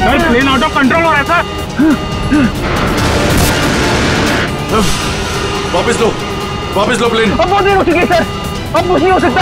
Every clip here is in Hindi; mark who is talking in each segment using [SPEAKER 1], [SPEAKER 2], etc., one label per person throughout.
[SPEAKER 1] Sir plane out of control हो रहा है सर।
[SPEAKER 2] वापस लो प्लेन।
[SPEAKER 3] अब बहुत देर हो चुकी है सर, अब कुछ नहीं हो सकता।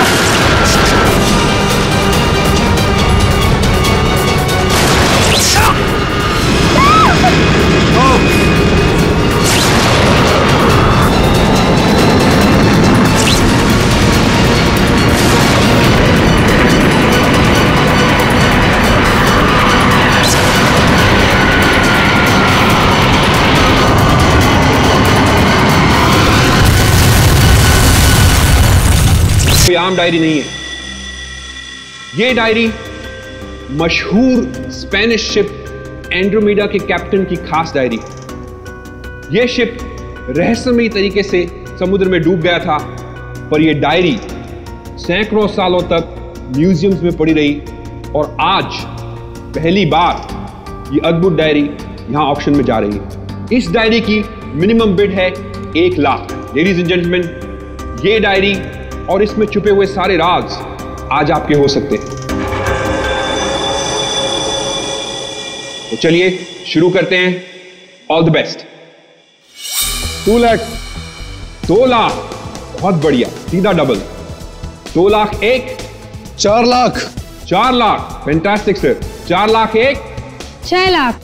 [SPEAKER 4] कोई आम डायरी नहीं है, ये डायरी मशहूर स्पेनिश शिप एंड्रोमेडा के कैप्टन की खास डायरी। यह शिप रहस्यमयी तरीके से समुद्र में डूब गया था, पर यह डायरी सैकड़ों सालों तक म्यूजियम्स में पड़ी रही और आज पहली बार यह अद्भुत डायरी यहां ऑक्शन में जा रही है। इस डायरी की मिनिमम बिड है 1 लाख। लेडीज एंड जेंटलमैन, ये डायरी और इसमें छुपे हुए सारे राज आज आपके हो सकते हैं। तो चलिए शुरू करते हैं। All the best.
[SPEAKER 1] 2 lakh.
[SPEAKER 4] 2 lakh, बहुत बढ़िया, सीधा double. 2 lakh 1।
[SPEAKER 2] 4 lakh.
[SPEAKER 4] 4 lakh, fantastic sir. 4 lakh 1।
[SPEAKER 5] 6 lakh.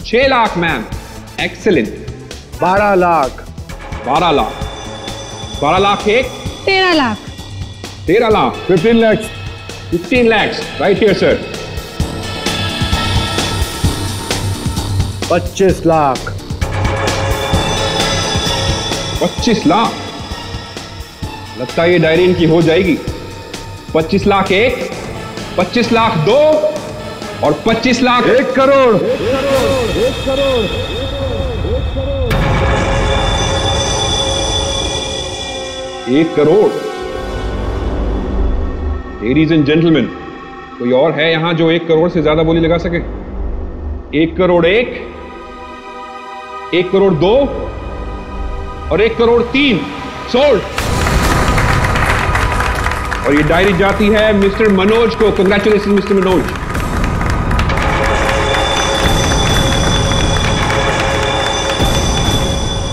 [SPEAKER 4] 6 lakh ma'am, excellent.
[SPEAKER 1] 12 lakh.
[SPEAKER 4] 12 lakh. 12 lakh 1।
[SPEAKER 5] 13 lakh.
[SPEAKER 4] 13 lakh.
[SPEAKER 1] 15 lakh.
[SPEAKER 4] 15 lakhs, right here sir।
[SPEAKER 1] 25 lakh.
[SPEAKER 4] 25 lakh, लगता है ये डायरी इनकी हो जाएगी। 25 लाख 1, 25 लाख 2 और 25 lakh
[SPEAKER 1] 1 crore.
[SPEAKER 4] 1 crore. Ladies and gentleman, कोई और है यहां जो 1 करोड़ से ज्यादा बोली लगा सके? 1 करोड़ 1, 1 करोड़ 2 और 1 करोड़ 3 सोल्ड। और ये डायरी जाती है मिस्टर मनोज को। Congratulation mister Manoj.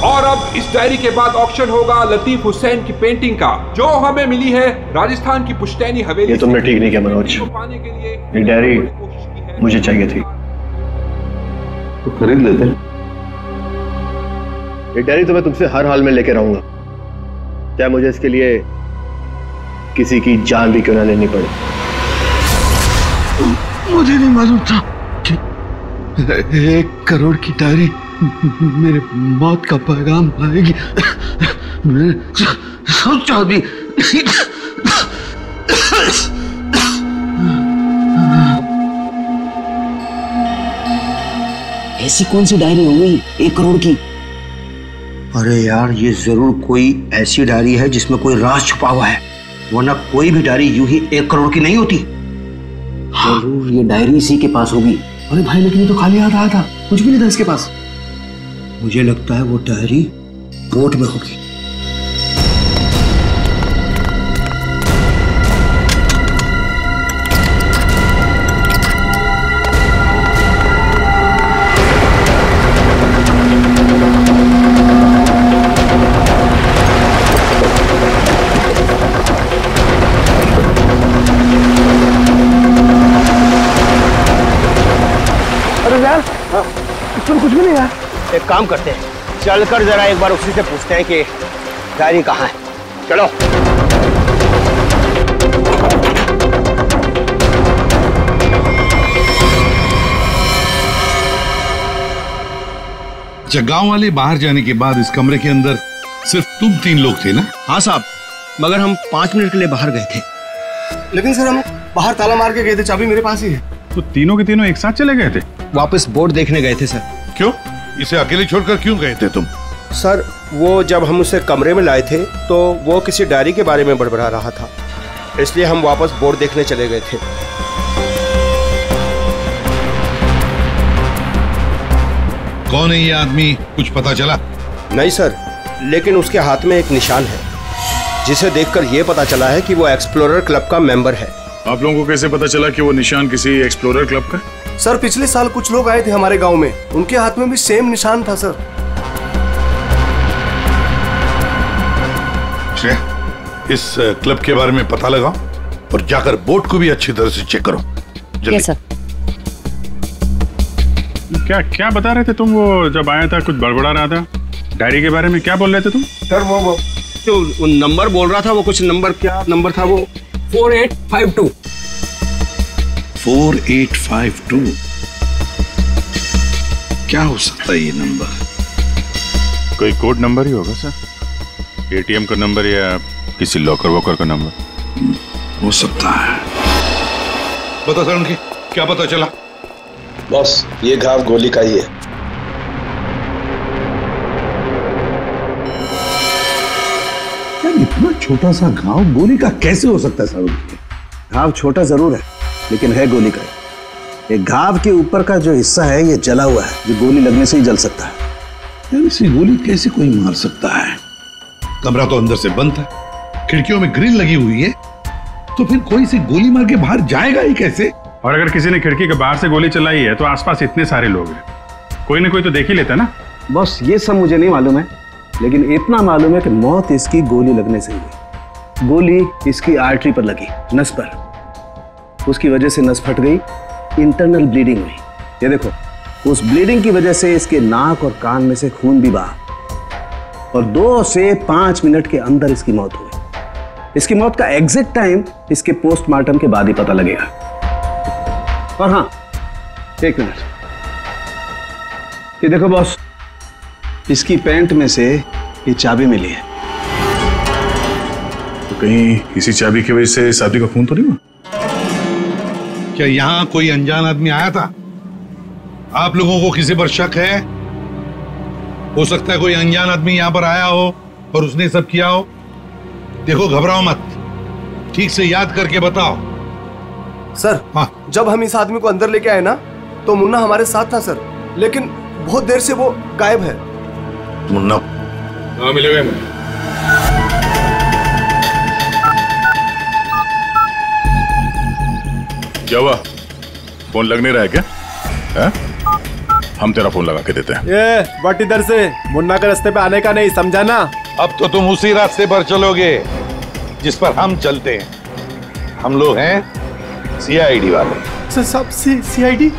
[SPEAKER 4] और अब इस डायरी के बाद ऑक्शन होगा लतीफ हुसैन की पेंटिंग का, जो हमें मिली है राजस्थान की पुश्तैनी हवेली।
[SPEAKER 6] ये तुमने ठीक नहीं किया मनोज,
[SPEAKER 4] पाने के लिए
[SPEAKER 6] ये डायरी मुझे चाहिए थी।
[SPEAKER 2] तो खरीद लेते।
[SPEAKER 6] ये डायरी तो मैं तुमसे हर हाल में लेके रहूंगा, चाहे मुझे इसके लिए किसी की जान भी क्यों ना लेनी पड़े।
[SPEAKER 2] मुझे नहीं मालूम था कि 1 करोड़ की डायरी मेरे मौत का पैगाम लाएगी। मैंने सोचा भी।
[SPEAKER 3] ऐसी कौन सी डायरी हो गई 1 करोड़ की? अरे यार, ये जरूर कोई ऐसी डायरी है जिसमें कोई राज छुपा हुआ है, वरना कोई भी डायरी यूं ही 1 करोड़ की नहीं होती। जरूर ये डायरी इसी के पास होगी। अरे भाई, लेकिन ये तो खाली हाथ आया था, कुछ भी नहीं था इसके पास। मुझे लगता है वो डायरी बोट में होगी।
[SPEAKER 1] अरे यार, इसमें कुछ भी नहीं है।
[SPEAKER 3] एक काम करते हैं, चलकर जरा एक बार उसी से पूछते हैं कि डायरी कहाँ है। चलो।
[SPEAKER 2] अच्छा, गांव वाले बाहर जाने के बाद इस कमरे के अंदर सिर्फ तुम 3 लोग थे ना?
[SPEAKER 3] हाँ साहब, मगर हम 5 मिनट के लिए बाहर गए थे।
[SPEAKER 6] लेकिन सर, हम बाहर ताला मार के गए थे, चाबी मेरे पास ही है।
[SPEAKER 1] तो तीनों के तीनों एक साथ चले गए थे?
[SPEAKER 3] वापस बोर्ड देखने गए थे सर।
[SPEAKER 2] क्यों? इसे अकेले छोड़कर क्यों गए थे तुम?
[SPEAKER 3] सर, वो जब हम उसे कमरे में लाए थे तो वो किसी डायरी के बारे में बड़बड़ा रहा था, इसलिए हम वापस बोर्ड देखने चले गए थे।
[SPEAKER 2] कौन है ये आदमी, कुछ पता चला?
[SPEAKER 3] नहीं सर, लेकिन उसके हाथ में एक निशान है, जिसे देखकर ये पता चला है कि वो एक्सप्लोरर क्लब का मेंबर है।
[SPEAKER 1] आप लोगों को कैसे पता चला कि वो निशान किसी एक्सप्लोरर क्लब का?
[SPEAKER 6] सर पिछले साल कुछ लोग आए थे हमारे गांव में, उनके हाथ में भी सेम निशान था सर।
[SPEAKER 7] इस क्लब के बारे में पता लगाओ और जाकर बोर्ड को भी अच्छी तरह से चेक करो। जल्दी।
[SPEAKER 8] Yes sir.
[SPEAKER 1] क्या क्या बता रहे थे तुम? वो जब आया था कुछ बड़बड़ा रहा था डायरी के बारे में, क्या बोल रहे थे तुम?
[SPEAKER 3] सर वो जो नंबर बोल रहा था, वो कुछ नंबर, क्या नंबर था वो?
[SPEAKER 8] 4852।
[SPEAKER 7] 4852 क्या हो सकता है ये नंबर?
[SPEAKER 1] कोई कोड नंबर ही होगा सर, एटीएम का नंबर या किसी लॉकर वॉकर का नंबर
[SPEAKER 7] हो सकता है। बता सर, उनकी क्या पता चला?
[SPEAKER 9] बॉस, ये घाव गोली का ही है।
[SPEAKER 7] यार इतना छोटा सा घाव गोली का कैसे हो सकता है सर?
[SPEAKER 3] घाव छोटा जरूर है लेकिन है गोली का। एक घाव के ऊपर का जो हिस्सा है ये जला हुआ है, जो गोली लगने से ही जल सकता है।
[SPEAKER 7] यार इसे गोली कैसे कोई मार सकता है? कमरा तो अंदर से बंद है, खिड़कियों में ग्रिल लगी हुई है, तो फिर कोई से गोली मार के बाहर जाएगा ही कैसे?
[SPEAKER 1] और अगर किसी ने खिड़की के बाहर से गोली चलाई है तो आसपास इतने सारे लोग हैं, कोई ना कोई तो देख ही लेता ना।
[SPEAKER 3] बस ये सब मुझे नहीं मालूम है, लेकिन इतना मालूम है कि मौत इसकी गोली लगने से हुई। गोली इसकी आर्टरी पर लगी, नस पर। उसकी वजह से नस फट गई, इंटरनल ब्लीडिंग हुई। ये देखो, उस ब्लीडिंग की वजह से इसके नाक और कान में से खून भी बहा और 2 से 5 मिनट के अंदर इसकी मौत हुई। इसकी मौत का एग्जैक्ट टाइम इसके पोस्टमार्टम के बाद ही पता लगेगा। और हाँ, 1 मिनट, ये देखो बॉस, इसकी पैंट में से ये चाबी मिली है।
[SPEAKER 1] तो कहीं इसी चाबी की वजह से इस आदमी का खून तो नहीं हुआ?
[SPEAKER 7] क्या यहाँ कोई अनजान आदमी आया था? आप लोगों को किसी पर शक है? हो सकता है कोई अनजान आदमी यहाँ पर आया हो और उसने सब किया हो। देखो, घबराओ मत, ठीक से याद करके बताओ।
[SPEAKER 6] सर
[SPEAKER 7] हाँ,
[SPEAKER 6] जब हम इस आदमी को अंदर लेके आए ना, तो मुन्ना हमारे साथ था सर, लेकिन बहुत देर से वो गायब है।
[SPEAKER 7] मुन्ना?
[SPEAKER 4] हाँ, मिलेगा मुझे।
[SPEAKER 1] क्या हुआ? फोन लग नहीं रहा है क्या? है? हम तेरा फोन लगा के देते हैं।
[SPEAKER 6] ये बट इधर से मुन्ना के रास्ते पे आने का नहीं, समझा ना?
[SPEAKER 7] अब तो तुम उसी रास्ते पर चलोगे जिस पर हम चलते हैं। हम लोग हैं सीआईडी वाले।
[SPEAKER 6] सब सीआईडी?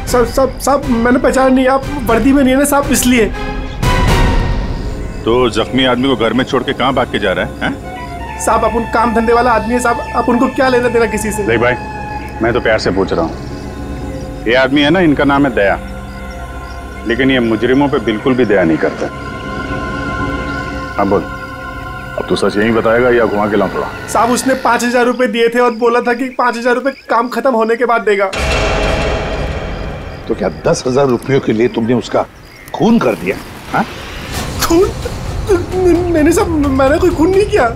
[SPEAKER 6] सब मैंने पहचान नहीं, आप वर्दी में नहीं है ना साहब, इसलिए।
[SPEAKER 1] तो जख्मी आदमी को घर में छोड़ के कहाँ भाग के जा रहा है?
[SPEAKER 6] साहब अपन काम धंधे वाला आदमी है साहब, आप उनको क्या लेना देना किसी से?
[SPEAKER 1] देख भाई, मैं तो प्यार से पूछ रहा हूँ, ये आदमी है ना, इनका नाम है दया, लेकिन ये मुजरिमों पे बिल्कुल भी दया नहीं करता। हाँ बोल, अब तू सच यही बताएगा या घुमा के लाऊं थोड़ा?
[SPEAKER 6] साहब उसने 5000 रुपए दिए थे और बोला था कि 5000 रुपए काम खत्म होने के बाद देगा।
[SPEAKER 7] तो क्या 10,000 रुपयों के लिए तुमने उसका खून कर दिया? हाँ?
[SPEAKER 6] खून? मैंने कोई खून नहीं किया,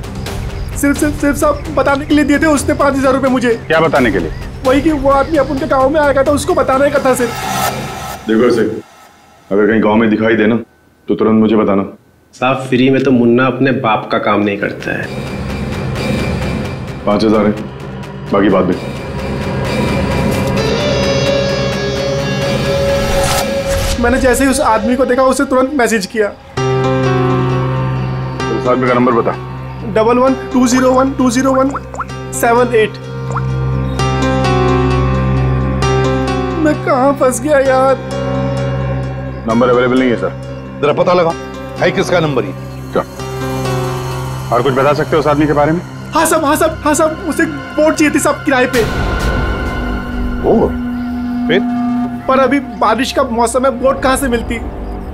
[SPEAKER 6] सिर्फ साहब बताने के लिए दिए थे उसने 5000 रुपए मुझे।
[SPEAKER 1] क्या बताने के लिए?
[SPEAKER 6] वही कि वो आदमी अपन के गाँव में आएगा था, उसको बताने का था सिर्फ।
[SPEAKER 1] देखो ऐसे, अगर कहीं गांव में दिखाई देना तो तुरंत मुझे बताना।
[SPEAKER 10] साहब फ्री में तो मुन्ना अपने बाप का काम नहीं करता है।
[SPEAKER 1] 5000 है, बाकी बाद में।
[SPEAKER 6] मैंने जैसे ही उस आदमी को देखा उसे तुरंत मैसेज किया।
[SPEAKER 1] तो उस आदमी का नंबर बता।
[SPEAKER 6] 1120120178। मैं कहाँ फंस गया यार?
[SPEAKER 1] नंबर अवेलेबल नहीं है सर।
[SPEAKER 7] जरा पता लगा है किसका नंबर ही।
[SPEAKER 1] क्या और कुछ बता सकते हो उस आदमी के बारे में?
[SPEAKER 6] हाँ साहब, उसे बोट चाहिए थी साहब किराए पे।
[SPEAKER 7] ओ, फिर?
[SPEAKER 6] पर अभी बारिश का मौसम है, बोट कहाँ से मिलती?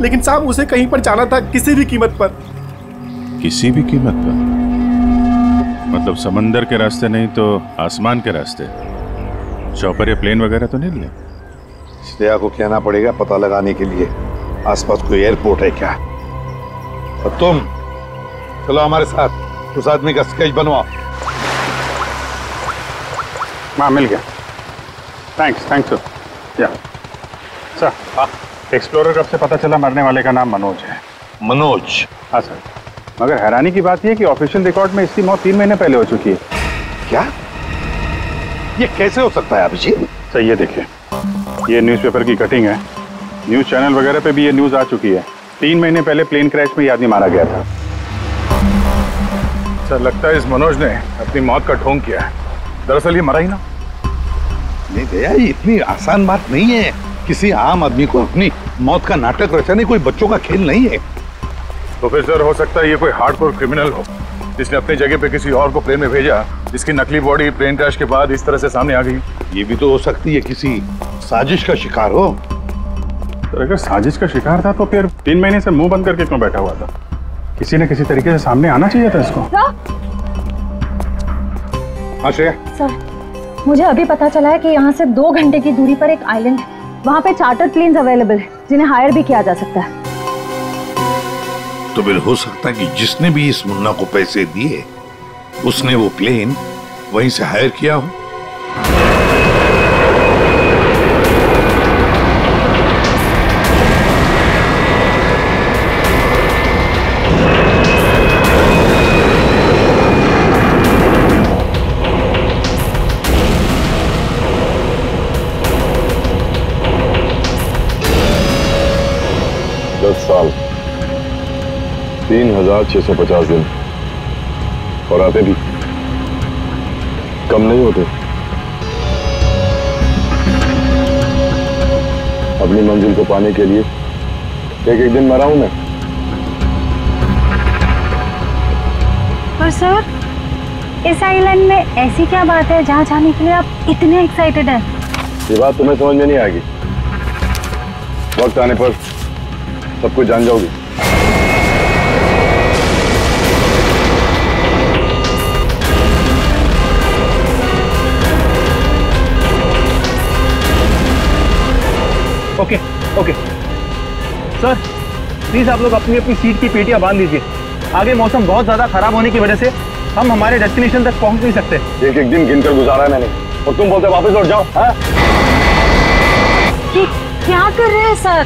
[SPEAKER 6] लेकिन साहब उसे कहीं पर जाना था, किसी भी कीमत पर।
[SPEAKER 1] किसी भी कीमत पर? मतलब समंदर के रास्ते नहीं तो आसमान के रास्ते? चौपर या प्लेन वगैरह तो नहीं लिया?
[SPEAKER 7] दया को कहना पड़ेगा पता लगाने के लिए आसपास कोई एयरपोर्ट है क्या। और तुम चलो हमारे साथ, उस आदमी का स्केच बनवाओ।
[SPEAKER 1] हाँ मिल गया, थैंक्स या सर। हाँ, एक्सप्लोरर कब से पता चला मरने वाले का नाम मनोज है।
[SPEAKER 7] मनोज?
[SPEAKER 1] हाँ सर, मगर हैरानी की बात यह कि ऑफिशियल रिकॉर्ड में इसकी मौत 3 महीने पहले हो चुकी है।
[SPEAKER 7] क्या? ये कैसे हो सकता है अभिजीत?
[SPEAKER 1] सर ये देखिए, ये न्यूज़पेपर की कटिंग है। न्यूज़ चैनल वगैरह पे भी ये न्यूज़ आ चुकी है। 3 महीने पहले प्लेन क्रैश में ये आदमी मारा गया था।
[SPEAKER 7] सर लगता है इस मनोज ने अपनी मौत का ढोंग किया है। दरअसल ये मरा ही ना। नहीं दया, ये इतनी आसान बात नहीं है किसी आम आदमी को अपनी मौत का नाटक रचाने। कोई बच्चों का खेल नहीं है।
[SPEAKER 1] तो फिर सर हो सकता है ये कोई हार्डकोर क्रिमिनल हो जिसने अपनी जगह पे किसी और को प्लेन में भेजा, जिसकी नकली बॉडी प्लेन क्रैश के बाद इस तरह से सामने आ गई।
[SPEAKER 7] ये भी तो हो सकती है किसी साजिश का शिकार हो।
[SPEAKER 1] तो अगर साजिश का शिकार था तो फिर 3 महीने से मुंह बंद करके क्यों बैठा हुआ था? किसी न किसी तरीके से सामने आना चाहिए था इसको।
[SPEAKER 7] हाँ श्रेया।
[SPEAKER 8] सर, मुझे अभी पता चला है कि यहाँ से 2 घंटे की दूरी पर एक आइलैंड है। वहाँ पे चार्टर प्लेन्स अवेलेबल है जिन्हें हायर भी किया जा सकता है।
[SPEAKER 7] तो फिर हो सकता है कि जिसने भी इस मुन्ना को पैसे दिए उसने वो प्लेन वहीं से हायर किया हो।
[SPEAKER 11] साल 3650 दिन और आते भी कम नहीं होते। अपनी मंजिल को पाने के लिए एक एक दिन मरा हूं मैं।
[SPEAKER 8] पर सर, इस आइलैंड में ऐसी क्या बात है जहाँ जाने के लिए आप इतने एक्साइटेड हैं?
[SPEAKER 11] ये बात तुम्हें समझ में नहीं आएगी। वक्त आने पर सब कुछ जान जाओगी।
[SPEAKER 6] ओके ओके सर, प्लीज आप लोग अपनी अपनी सीट की पेटियां बांध लीजिए। आगे मौसम बहुत ज्यादा खराब होने की वजह से हम हमारे डेस्टिनेशन तक पहुंच नहीं सकते।
[SPEAKER 11] एक एक दिन गिनकर गुजारा है मैंने और तुम बोलते वापस लौट जाओ। हाँ?
[SPEAKER 8] क्या कर रहे हैं सर?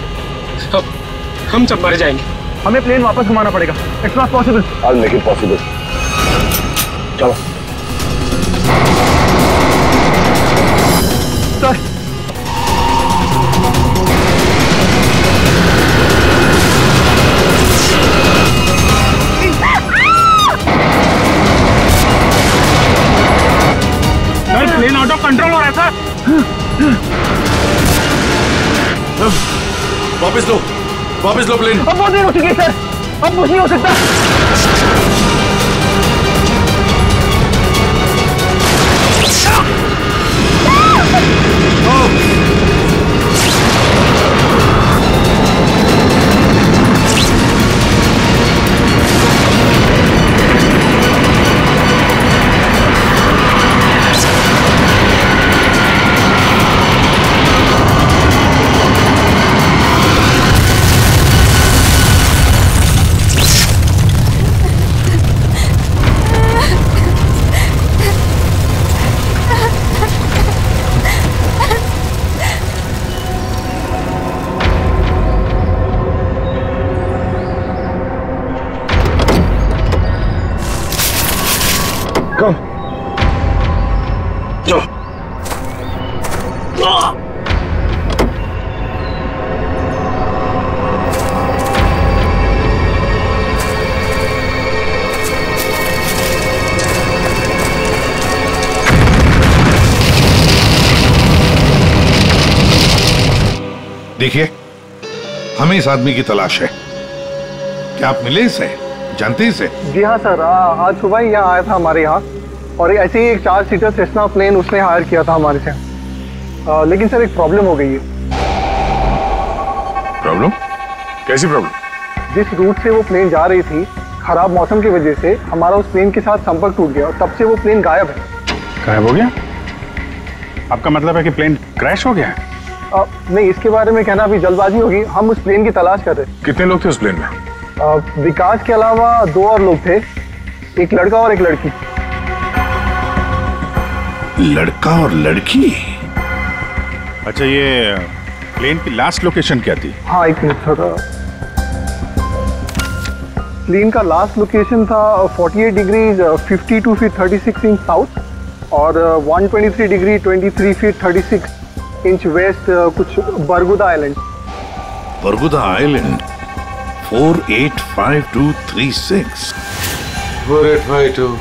[SPEAKER 6] हम सब मर जाएंगे। हमें प्लेन वापस घुमाना पड़ेगा। It's not possible.
[SPEAKER 11] I'll make it possible। चलो
[SPEAKER 6] sir,
[SPEAKER 1] plane out of control हो रहा है सर।
[SPEAKER 7] वापस लो प्लेन।
[SPEAKER 6] अब बहुत देर हो चुकी है सर, अब कुछ नहीं हो सकता।
[SPEAKER 7] देखिए, हमें इस आदमी की तलाश है। क्या आप मिले इसे? जानते हैं इसे?
[SPEAKER 6] जी हाँ सर, आज सुबह ही यहाँ आया था हमारे यहाँ और ऐसे ही एक 4 सीटर सेस्ना प्लेन उसने हायर किया था हमारे से। लेकिन सर एक प्रॉब्लम हो गई है।
[SPEAKER 1] प्रॉब्लम? कैसी प्रॉब्लम?
[SPEAKER 6] जिस रूट से वो प्लेन जा रही थी, खराब मौसम की वजह से हमारा उस प्लेन के साथ संपर्क टूट गया और तब से वो प्लेन गायब है।
[SPEAKER 1] गायब हो गया? आपका मतलब है कि प्लेन क्रैश हो गया है?
[SPEAKER 6] नहीं, इसके बारे में कहना अभी जल्दबाजी होगी। हम उस प्लेन की तलाश कर रहे हैं।
[SPEAKER 1] कितने लोग थे उस प्लेन में?
[SPEAKER 6] विकास के अलावा 2 और लोग थे, एक लड़का और एक लड़की।
[SPEAKER 7] लड़का और लड़की?
[SPEAKER 1] अच्छा, ये प्लेन की लास्ट लोकेशन क्या थी?
[SPEAKER 6] हाँ, एक मिनट सर। प्लेन का लास्ट लोकेशन था 48 डिग्री 52 फीट 36 इंच साउथ और 123 डिग्री 23 फीट 36 इंच वेस्ट कुछ बरगुदा आइलैंड।
[SPEAKER 7] बरगुदा आइलैंड 485236।
[SPEAKER 11] 4852।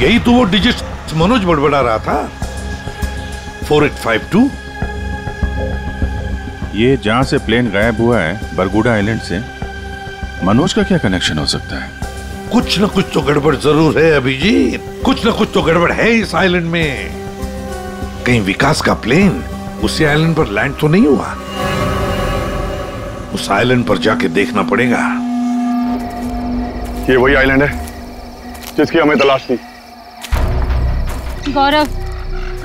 [SPEAKER 7] यही तो वो डिजिट मनोज बड़बड़ा रहा था। 4852।
[SPEAKER 1] ये जहां से प्लेन गायब हुआ है बरगुडा आइलैंड से, मनोज का क्या कनेक्शन हो सकता है?
[SPEAKER 7] कुछ न कुछ तो गड़बड़ जरूर है अभिजीत, कुछ न कुछ तो गड़बड़ है इस आइलैंड में। कहीं विकास का प्लेन उसी आइलैंड पर लैंड तो नहीं हुआ? उस आइलैंड पर जाके देखना पड़ेगा।
[SPEAKER 11] ये वही आइलैंड है जिसकी हमें तलाश थी।
[SPEAKER 5] गौरव,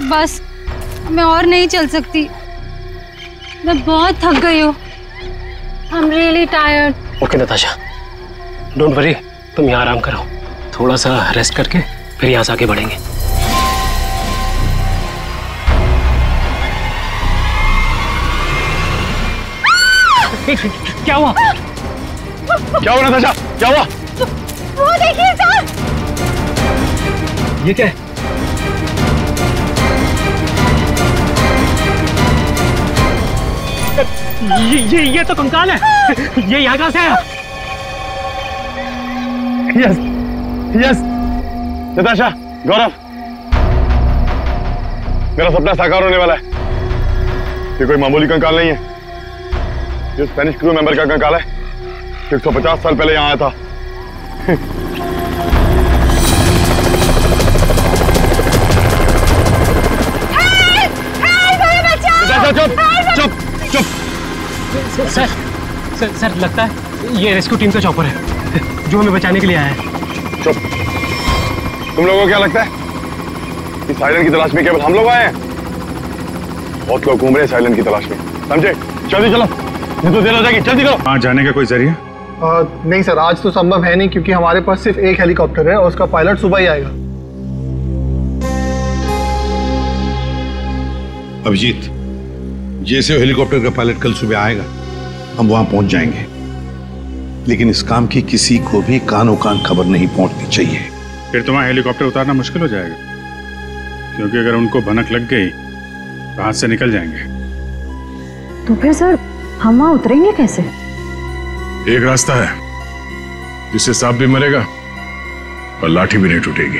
[SPEAKER 5] बस मैं और नहीं चल सकती, मैं बहुत थक गई हूँ। I'm really tired.
[SPEAKER 10] Okay Natasha, don't worry, तुम यहाँ आराम करो, थोड़ा सा रेस्ट करके फिर यहाँ से आगे बढ़ेंगे। क्या हुआ?
[SPEAKER 11] क्या हुआ नताशा, क्या हुआ?
[SPEAKER 8] वो देखिए सर।
[SPEAKER 10] ये क्या है? ये तो कंकाल है। ये यहाँ कहाँ से आया?
[SPEAKER 11] यस यस नताशा, गौरव, मेरा सपना साकार होने वाला है। ये कोई मामूली कंकाल नहीं है, ये स्पेनिश क्रू मेंबर का कंकाल है। 150 साल पहले यहाँ आया था। चुप चुप चुप।
[SPEAKER 10] सर लगता है ये रेस्क्यू टीम का चॉपर है जो हमें बचाने के लिए आया है।
[SPEAKER 11] चुप। तुम लोगों को क्या लगता है इस आइलैंड की तलाश में केवल हम लोग आए हैं? बहुत लोग घूम रहे हैं इस आइलैंड की तलाश में, समझे? जल्दी चलो, नहीं तो देर हो जाएगी। जल्दी करो।
[SPEAKER 1] वहां जाने का कोई जरिया?
[SPEAKER 6] नहीं सर, आज तो संभव है नहीं क्योंकि हमारे पास सिर्फ एक हेलीकॉप्टर है और उसका पायलट सुबह ही आएगा।
[SPEAKER 7] अभिजीत, जैसे हेलीकॉप्टर का पायलट कल सुबह आएगा हम वहां पहुंच जाएंगे, लेकिन इस काम की किसी को भी कानो कान खबर नहीं पहुंचनी चाहिए।
[SPEAKER 1] फिर तो वहां हेलीकॉप्टर उतारना मुश्किल हो जाएगा, क्योंकि अगर उनको भनक लग गई तो हाथ से निकल जाएंगे।
[SPEAKER 8] तो फिर सर हम वहां उतरेंगे कैसे?
[SPEAKER 1] एक रास्ता है जिससे सांप भी मरेगा और लाठी भी नहीं टूटेगी।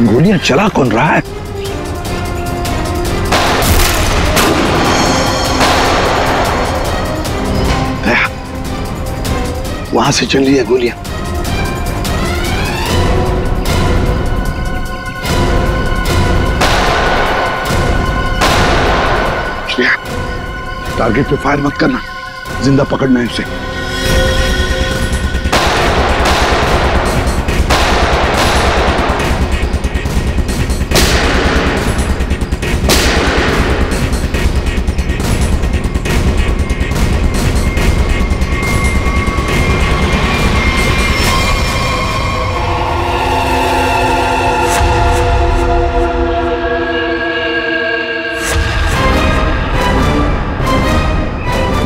[SPEAKER 7] गोलियां चला कौन रहा है? वहां से चल रही है गोलियां। टारगेट पे फायर मत करना, जिंदा पकड़ना है उसे।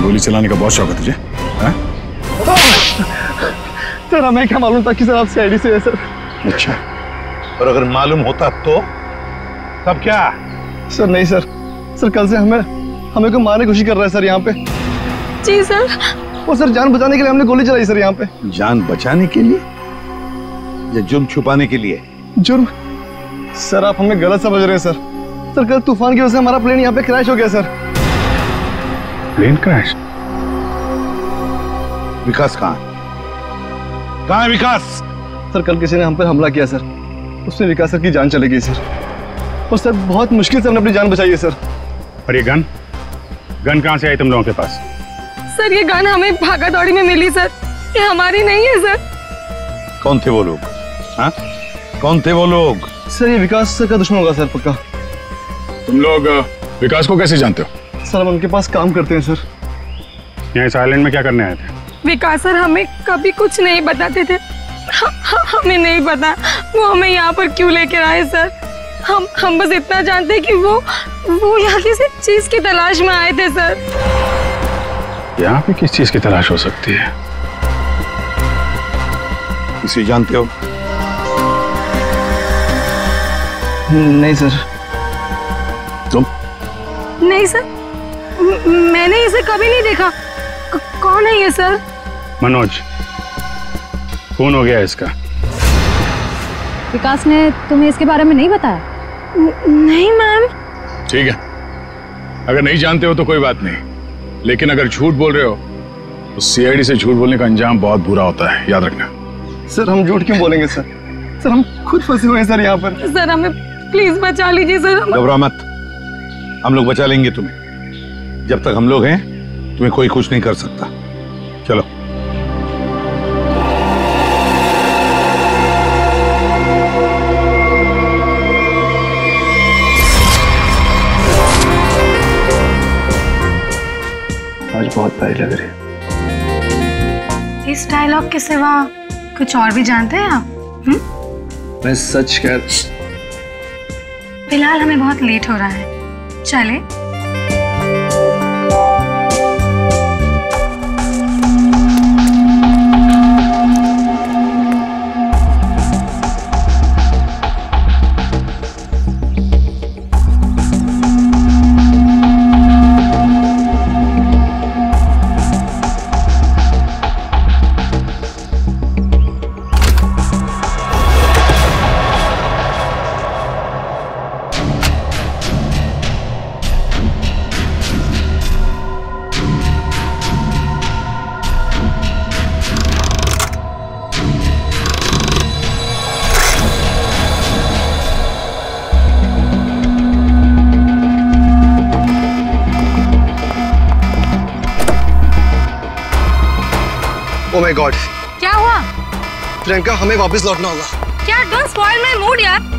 [SPEAKER 1] गोली चलाने का बहुत शौक है तुझे?
[SPEAKER 6] सर हमें क्या मालूम था कि सर आप सीआईडी से है सर।
[SPEAKER 7] अच्छा, और अगर मालूम होता तो तब क्या?
[SPEAKER 6] सर नहीं सर, सर कल से हमें को मारने की कोशिश कर रहा है सर यहाँ पे।
[SPEAKER 5] जी सर।
[SPEAKER 6] और सर जान बचाने के लिए हमने गोली चलाई सर यहाँ पे।
[SPEAKER 7] जान बचाने के लिए या जुर्म छुपाने के लिए?
[SPEAKER 6] जुर्म? सर आप हमें गलत समझ रहे हैं सर। सर कल तूफान की वजह से हमारा प्लेन यहाँ पे क्रैश हो गया सर।
[SPEAKER 1] Plane crash?
[SPEAKER 7] विकास कहाँ है विकास?
[SPEAKER 6] सर कल किसी ने हम पर हमला किया सर, उसमें विकास सर की जान चली गई सर। और सर बहुत मुश्किल से हमने अपनी जान बचाई है सर।
[SPEAKER 1] और ये गन कहाँ से आई तुम लोगों के पास?
[SPEAKER 5] सर ये गन हमें भागा दौड़ी में मिली सर, ये हमारी नहीं है सर।
[SPEAKER 7] कौन थे वो लोग? हाँ, कौन थे वो लोग?
[SPEAKER 6] सर ये विकास सर का दुश्मन होगा सर पक्का।
[SPEAKER 1] तुम लोग विकास को कैसे जानते हो?
[SPEAKER 6] सर हम उनके पास काम करते हैं सर।
[SPEAKER 1] यहाँ इस आइलैंड में क्या करने आए थे?
[SPEAKER 5] विकास सर हमें कभी कुछ नहीं बताते थे। हमें नहीं पता वो हमें यहाँ पर क्यों लेकर आए सर। हम बस इतना जानते हैं कि वो यहाँ किसी चीज की तलाश में आए थे सर।
[SPEAKER 1] यहाँ पे किस चीज की तलाश हो सकती है?
[SPEAKER 7] इसे जानते हो?
[SPEAKER 6] नहीं सर।
[SPEAKER 7] तुम?
[SPEAKER 5] नहीं सर, मैंने इसे कभी नहीं देखा। कौन है ये सर?
[SPEAKER 1] मनोज, खून हो गया इसका।
[SPEAKER 8] विकास ने तुम्हें इसके बारे में नहीं बताया?
[SPEAKER 5] नहीं मैम।
[SPEAKER 11] ठीक है, अगर नहीं जानते हो तो कोई बात नहीं, लेकिन अगर झूठ बोल रहे हो तो सीआईडी से झूठ बोलने का अंजाम बहुत बुरा होता है, याद रखना।
[SPEAKER 6] सर हम झूठ क्यों बोलेंगे सर? सर हम खुद फंसे हुए हैं सर यहाँ पर।
[SPEAKER 5] सर हमें प्लीज बचा लीजिए सर।
[SPEAKER 7] घबरा मत, हम लोग बचा लेंगे तुम्हें। जब तक हम लोग हैं तुम्हें कोई कुछ नहीं कर सकता। चलो।
[SPEAKER 6] आज बहुत प्यारी लग रही है।
[SPEAKER 5] इस डायलॉग के सिवा कुछ और भी जानते हैं आप?
[SPEAKER 6] मैं सच कह।
[SPEAKER 5] फिलहाल हमें बहुत लेट हो रहा है, चले?
[SPEAKER 6] Oh my God!
[SPEAKER 5] क्या हुआ?
[SPEAKER 6] प्रियंका हमें वापस लौटना होगा।
[SPEAKER 5] क्या? Don't spoil my mood यार।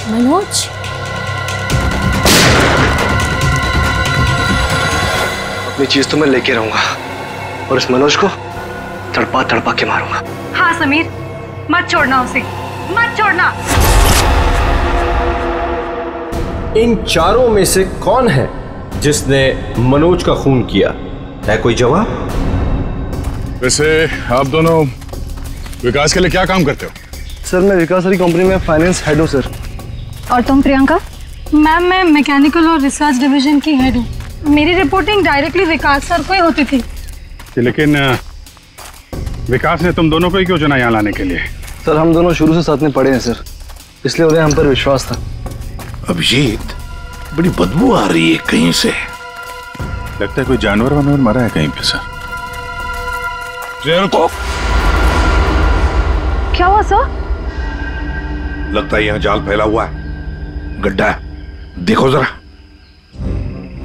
[SPEAKER 5] मनोज,
[SPEAKER 6] अपनी चीज तो मैं लेके रहूंगा और इस मनोज को तड़पा तड़पा के मारूंगा।
[SPEAKER 5] हाँ समीर, मत छोड़ना उसे, मत छोड़ना।
[SPEAKER 12] इन चारों में से कौन है जिसने मनोज का खून किया? है कोई जवाब?
[SPEAKER 11] वैसे आप दोनों विकास के लिए क्या काम करते हो?
[SPEAKER 6] सर मैं विकास सर की कंपनी में फाइनेंस हेड हूँ सर।
[SPEAKER 8] और तुम प्रियंका?
[SPEAKER 5] मैम मैं मैकेनिकल और रिसर्च डिवीजन की हेड हूँ। मेरी रिपोर्टिंग डायरेक्टली विकास सर को ही होती थी।
[SPEAKER 1] लेकिन विकास ने तुम दोनों को ही क्यों चुना यहाँ लाने के लिए?
[SPEAKER 6] सर हम दोनों शुरू से साथ में पढ़े हैं सर, इसलिए उन्हें हम पर विश्वास था।
[SPEAKER 7] अभिजीत, बड़ी बदबू आ रही है कहीं से।
[SPEAKER 1] लगता है कोई जानवर वानवर मरा है कहीं पे सर।
[SPEAKER 7] को
[SPEAKER 8] क्या हुआ सर?
[SPEAKER 7] लगता है यहाँ जाल फैला हुआ है, गड्ढा है। देखो जरा,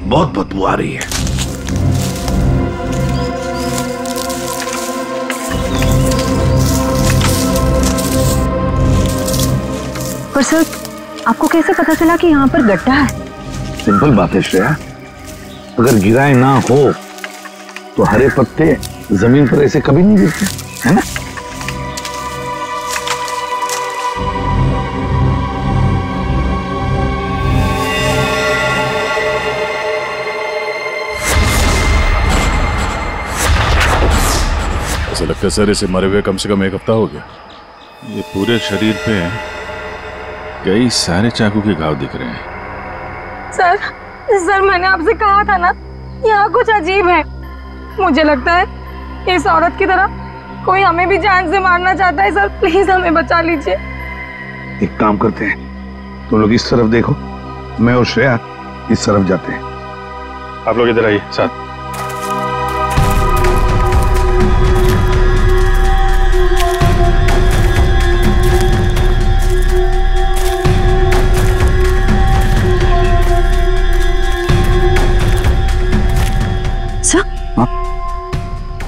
[SPEAKER 7] बहुत बदबू आ रही है।
[SPEAKER 8] पर सर आपको कैसे पता चला कि यहाँ पर गड्ढा है?
[SPEAKER 7] सिंपल बात है श्रेया, अगर गिराए ना हो तो हरे पत्ते जमीन पर ऐसे कभी नहीं गिरते, है ना?
[SPEAKER 1] ऐसा लगता है सर इसे मरे हुए कम से कम 1 हफ्ता हो गया। ये पूरे शरीर पे कई सारे चाकू के घाव दिख रहे हैं।
[SPEAKER 5] सर मैंने आपसे कहा था ना, यहाँ कुछ अजीब है। मुझे लगता है इस औरत की तरह कोई हमें भी जान से मारना चाहता है। सर प्लीज हमें बचा लीजिए।
[SPEAKER 7] एक काम करते हैं, तुम लोग इस तरफ देखो, मैं और श्रेया इस तरफ जाते हैं।
[SPEAKER 1] आप लोग इधर आइए साथ।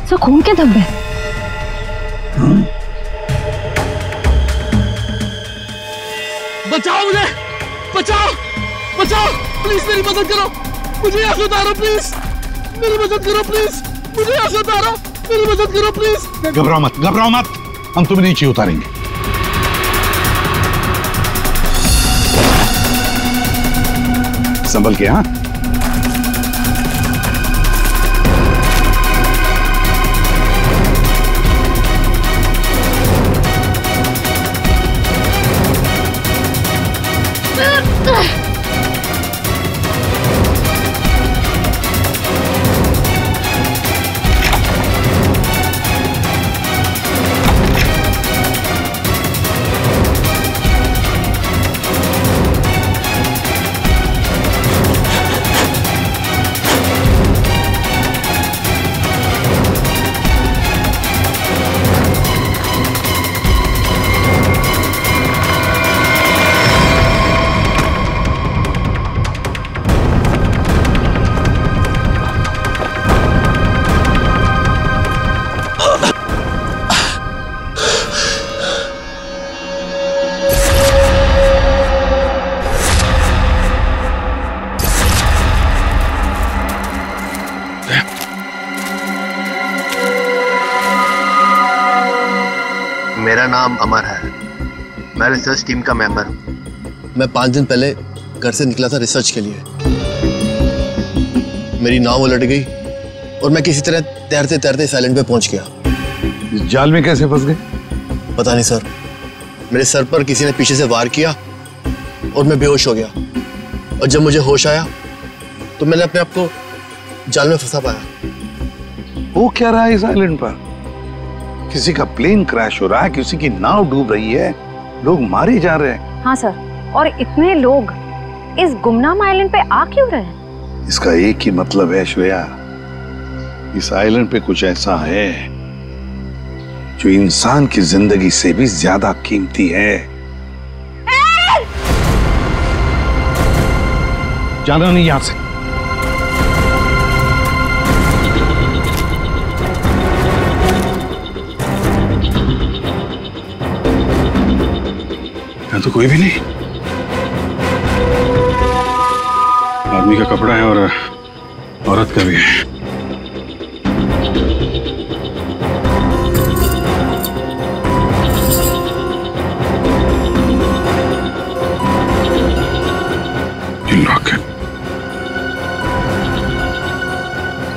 [SPEAKER 8] सर खून के धब्बे।
[SPEAKER 2] बचाओ मुझे, बचाओ बचाओ, प्लीज मेरी मदद करो, मुझे यहाँ से उतारो प्लीज, मेरी मदद करो प्लीज, मुझे यहाँ से उतारो, मेरी मदद करो प्लीज।
[SPEAKER 7] घबराओ मत, घबराओ मत, हम तुम्हें नीचे उतारेंगे।
[SPEAKER 1] संभल के। हाँ
[SPEAKER 13] मेरा नाम अमर है, मैं रिसर्च टीम का मेंबर हूँ। मैं 5 दिन पहले घर से निकला था रिसर्च के लिए। मेरी नाव उलट गई और मैं किसी तरह तैरते तैरते इस आइलैंड पे पहुंच गया।
[SPEAKER 7] इस जाल में कैसे फंस गए?
[SPEAKER 13] पता नहीं सर, मेरे सर पर किसी ने पीछे से वार किया और मैं बेहोश हो गया। और जब मुझे होश आया तो मैंने अपने आप को जाल में फंसा पाया।
[SPEAKER 7] वो क्या रहा है इस आइलैंड पर? किसी का प्लेन क्रैश हो रहा है, किसी की नाव डूब रही है, लोग मारे जा रहे हैं।
[SPEAKER 8] हाँ सर, और इतने लोग इस गुमनाम आइलैंड पे आ क्यों रहे हैं?
[SPEAKER 7] इसका एक ही मतलब है श्रेया, इस आइलैंड पे कुछ ऐसा है जो इंसान की जिंदगी से भी ज्यादा कीमती है। जाना नहीं यहां से।
[SPEAKER 1] यहाँ तो कोई भी नहीं। आदमी का कपड़ा है और औरत का भी है। लॉक है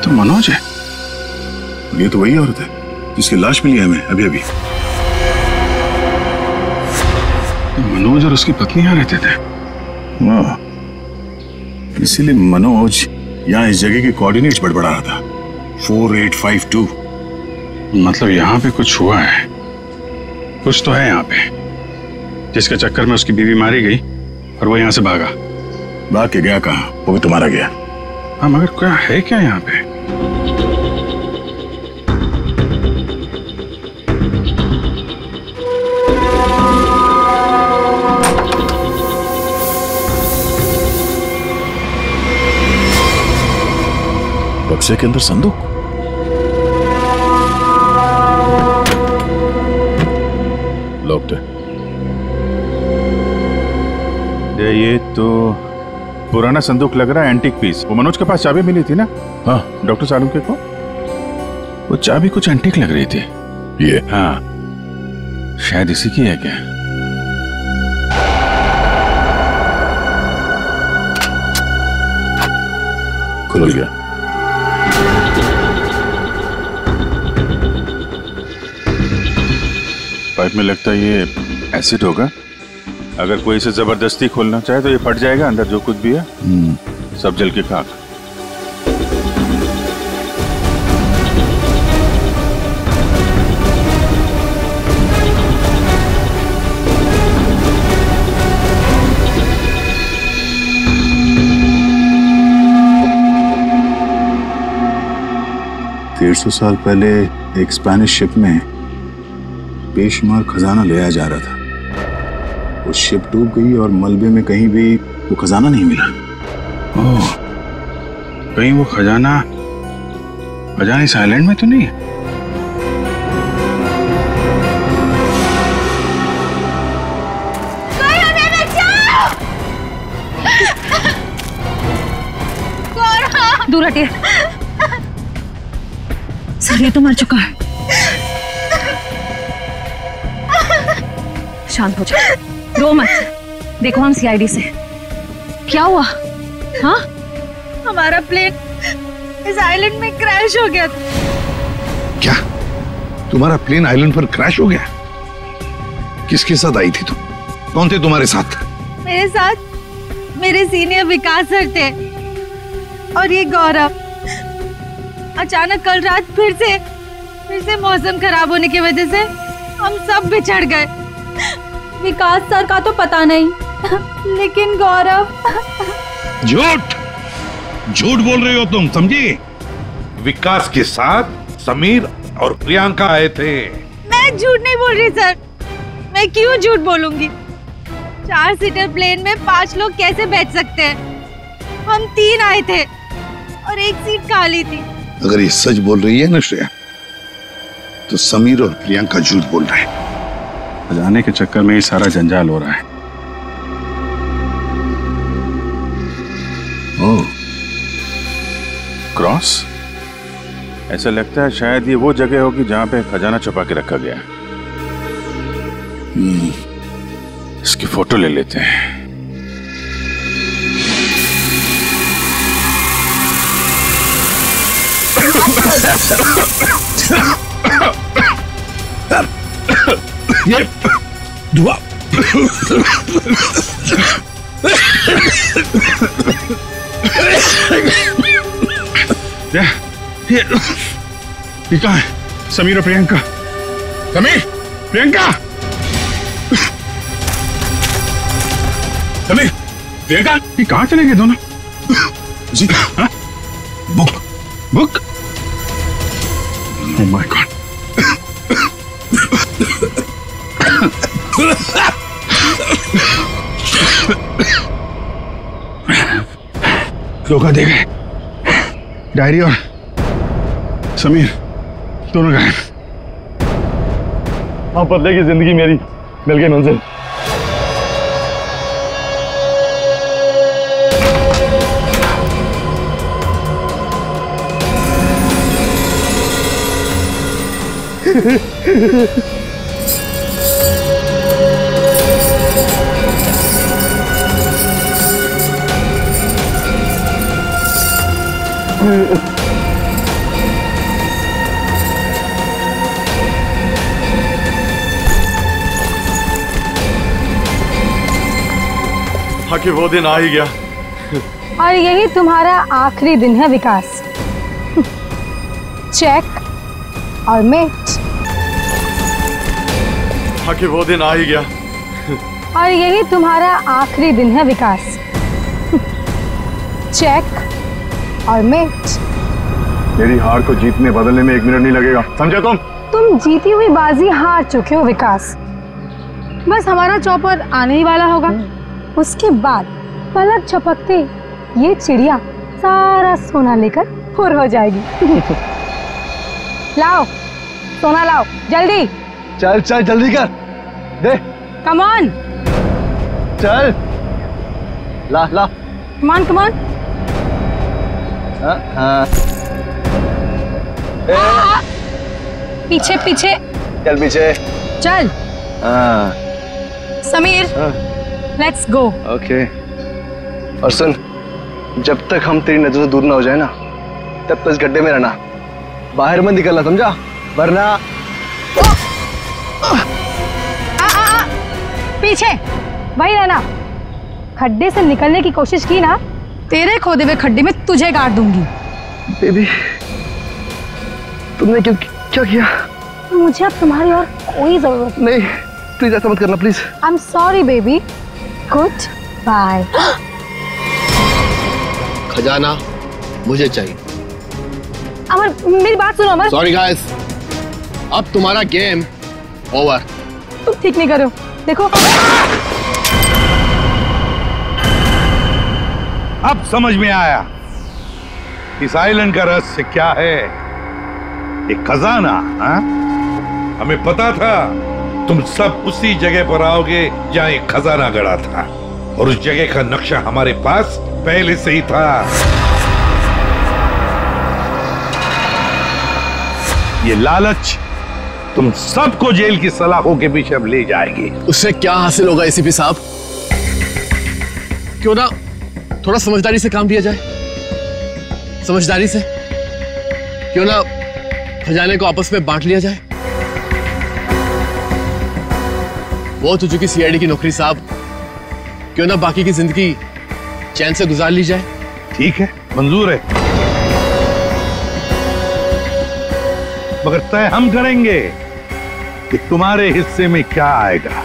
[SPEAKER 1] तो मनोज है। ये तो वही औरत है जिसकी लाश मिली है हमें अभी अभी। मनोज और उसकी पत्नी यहाँ रहते थे। वाह, इसीलिए मनोज यहाँ इस जगह के कोऑर्डिनेट्स बड़बड़ा रहा था। 4852। मतलब यहाँ पे कुछ हुआ है, कुछ तो है यहाँ पे, जिसके चक्कर में उसकी बीवी मारी गई और वो यहाँ से भागा। भाग के गया कहाँ? वो भी तुम्हारा गया। हाँ, मगर क्या है क्या यहाँ पे? बक्से के अंदर संदूक। लॉक्ड है। ये तो पुराना संदूक लग रहा है, एंटीक पीस। वो मनोज के पास चाबी मिली थी ना? हाँ, डॉक्टर सालुंके को वो चाबी कुछ एंटीक लग रही थी। ये हाँ, शायद इसी की है क्या? खुल गया। पाइप में लगता है ये एसिड होगा। अगर कोई इसे जबरदस्ती खोलना चाहे तो ये फट जाएगा। अंदर जो कुछ भी है सब जल के खाक।
[SPEAKER 14] सौ साल पहले एक स्पेनिश शिप में बेशुमार खजाना ले आया जा रहा था। वो शिप डूब गई और मलबे में कहीं भी वो खजाना नहीं मिला।
[SPEAKER 1] ओह, कहीं वो खजाना इस आइलैंड में तो नहीं है?
[SPEAKER 8] दूर हटिए सर, ये तो मर चुका है। शांत हो जाओ, रो मत। देखो हम सीआईडी से। क्या हुआ? हाँ,
[SPEAKER 5] हमारा प्लेन इस आइलैंड में क्रैश हो गया।
[SPEAKER 7] क्या तुम्हारा प्लेन आइलैंड पर क्रैश हो गया? किसके साथ आई थी तुम? कौन थे तुम्हारे साथ?
[SPEAKER 5] मेरे साथ मेरे सीनियर विकास सर थे और ये गौरव। अचानक कल रात फिर से मौसम खराब होने की वजह से हम सब बिछड़ गए। विकास सर का तो पता नहीं, लेकिन गौरव।
[SPEAKER 7] झूठ बोल रही हो तुम, समझी? विकास के साथ समीर और प्रियंका आए थे।
[SPEAKER 5] मैं झूठ नहीं बोल रही सर। मैं क्यों झूठ बोलूंगी? 4 सीटर प्लेन में 5 लोग कैसे बैठ सकते हैं? हम 3 आए थे और एक सीट खाली थी।
[SPEAKER 7] अगर ये सच बोल रही है ना श्रेया, तो समीर और प्रियंका झूठ बोल रहे हैं।
[SPEAKER 1] जाने के चक्कर में ये सारा जंजाल हो रहा है। ओह, क्रॉस? ऐसा लगता है शायद ये वो जगह होगी जहां पे खजाना छुपा के रखा गया। इसकी फोटो ले लेते हैं।
[SPEAKER 7] ये धुआं
[SPEAKER 1] ये कहाँ है? समीर और प्रियंका। समीर, प्रियंका, समीर, प्रियंका, ये कहाँ चले गए दोनों? जी, हाँ? बुक? Oh my God! धोखा दे गए। डायरी और समीर दोनों गायब।
[SPEAKER 11] हाँ, बदले की जिंदगी मेरी मिल गई मंजिल।
[SPEAKER 15] कि वो दिन आ ही गया।
[SPEAKER 8] और यही तुम्हारा आखिरी दिन है विकास। चेक और मेट।
[SPEAKER 15] हाँ कि वो दिन आ ही गया।
[SPEAKER 8] और यही तुम्हारा आखिरी दिन है विकास। चेक और मेट।
[SPEAKER 11] मेरी हार को जीतने बदलने में 1 मिनट नहीं लगेगा, समझे तुम?
[SPEAKER 8] तुम जीती हुई बाजी हार चुके हो विकास। बस हमारा चौपर आने ही वाला होगा। उसके बाद पलक झपकते ये चिड़िया सारा सोना लेकर फुर हो जाएगी। लाओ सोना लाओ जल्दी।
[SPEAKER 2] चल चल जल्दी कर दे।
[SPEAKER 8] Come on.
[SPEAKER 2] चल
[SPEAKER 13] ला ला।
[SPEAKER 8] कमान कमान।
[SPEAKER 13] हाँ।
[SPEAKER 8] पीछे पीछे।
[SPEAKER 13] चल पीछे।
[SPEAKER 8] चल।
[SPEAKER 13] हाँ।
[SPEAKER 8] Sameer, let's go.
[SPEAKER 13] ओके। और सुन, जब तक हम तेरी नजर से दूर ना हो जाए ना, तब तक इस गड्ढे में रहना, बाहर मत निकलना, समझा? वरना
[SPEAKER 8] पीछे वही रहना। खड्डे से निकलने की कोशिश की ना, तेरे खोदे हुए खड्डे में तुझे गाड़ दूंगी।
[SPEAKER 13] बेबी, तुमने क्या किया?
[SPEAKER 8] मुझे अब तुम्हारी और कोई जरूरत
[SPEAKER 13] नहीं। प्लीज ऐसा मत करना, please.
[SPEAKER 8] I am sorry baby. Goodbye.
[SPEAKER 13] खजाना मुझे चाहिए।
[SPEAKER 8] अमर, मेरी बात सुनो अमर।
[SPEAKER 13] सॉरी गाइस, अब तुम्हारा गेम ओवर।
[SPEAKER 8] तुम ठीक नहीं कर रहे हो, देखो।
[SPEAKER 7] अब समझ में आया इस आइलैंड का रहस्य क्या है। एक खजाना। हाँ? हमें पता था तुम सब उसी जगह पर आओगे जहां एक खजाना गड़ा था, और उस जगह का नक्शा हमारे पास पहले से ही था। ये लालच तुम सबको जेल की सलाखों के पीछे अब ले जाएगी।
[SPEAKER 13] उससे क्या हासिल होगा एसीपी साहब? क्यों ना थोड़ा समझदारी से काम लिया जाए? समझदारी से क्यों ना खजाने को आपस में बांट लिया जाए? वो तो चुकी सीआईडी की नौकरी साहब, क्यों ना बाकी की जिंदगी चैन से गुजार ली जाए?
[SPEAKER 7] ठीक है, मंजूर है, मगर तय हम करेंगे कि तुम्हारे हिस्से में क्या आएगा।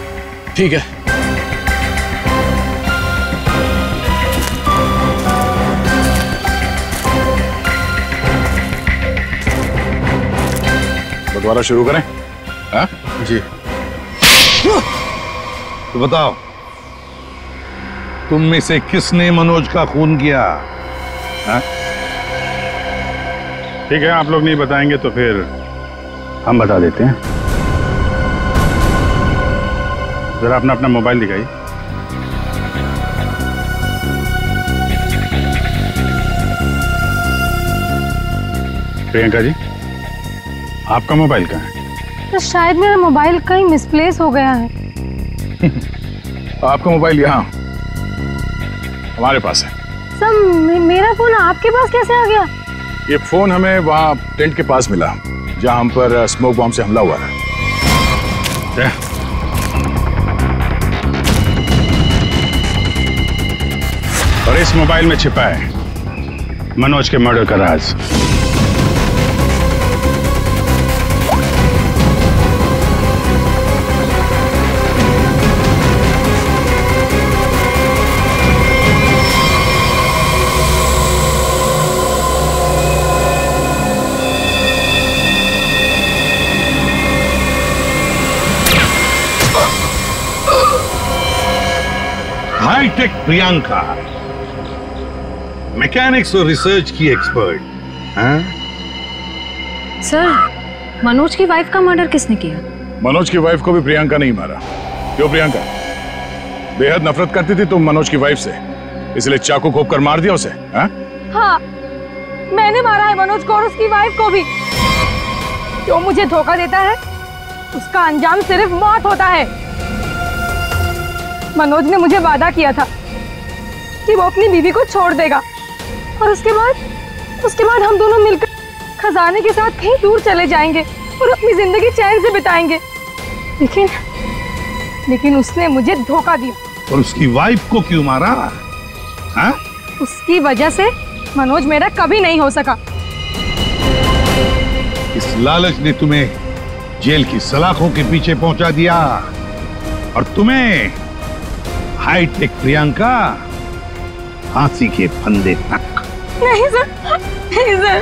[SPEAKER 13] ठीक है।
[SPEAKER 14] दोबारा शुरू करें? हाँ?
[SPEAKER 13] जी।
[SPEAKER 7] तो बताओ, तुम में से किसने मनोज का खून किया? हाँ?
[SPEAKER 1] ठीक है, आप लोग नहीं बताएंगे तो फिर हम बता देते हैं। जरा अपना अपना मोबाइल दिखाइए। प्रियंका जी, आपका मोबाइल कहाँ है?
[SPEAKER 8] तो शायद मेरा मोबाइल कहीं मिसप्लेस हो गया है।
[SPEAKER 14] आपका मोबाइल यहाँ हमारे पास है।
[SPEAKER 8] सर, मेरा फोन आपके पास कैसे आ गया?
[SPEAKER 14] ये फोन हमें वहाँ टेंट के पास मिला जहाँ हम पर स्मोक बॉम्ब से हमला हुआ था।
[SPEAKER 1] और इस मोबाइल में छिपा है मनोज के मर्डर का राज।
[SPEAKER 7] हाईटेक प्रियंका, मैकेनिक्स और रिसर्च की एक्सपर्ट। हाँ?
[SPEAKER 5] सर, मनोज की वाइफ का मर्डर किसने किया?
[SPEAKER 14] मनोज की वाइफ को भी प्रियंका नहीं मारा। क्यों प्रियंका? बेहद नफरत करती थी तुम मनोज की वाइफ से, इसलिए चाकू घोंप कर मार दिया उसे?
[SPEAKER 8] हाँ, मैंने मारा है मनोज को और उसकी वाइफ को भी। जो मुझे धोखा देता है उसका अंजाम सिर्फ मौत होता है। मनोज ने मुझे वादा किया था कि वो अपनी बीवी को छोड़ देगा, और उसके बाद हम दोनों मिलकर खजाने के साथ कहीं दूर चले जाएंगे और अपनी जिंदगी चैन से बिताएंगे। लेकिन उसने मुझे धोखा दिया।
[SPEAKER 7] और उसकी वाइफ को क्यों मारा? हाँ?
[SPEAKER 8] उसकी वजह से मनोज मेरा कभी नहीं हो सका।
[SPEAKER 7] इस लालच ने तुम्हें जेल की सलाखों के पीछे पहुंचा दिया, और तुम्हें हाईटेक प्रियंका फांसी के फंदे तक।
[SPEAKER 8] नहीं सर, नहीं सर।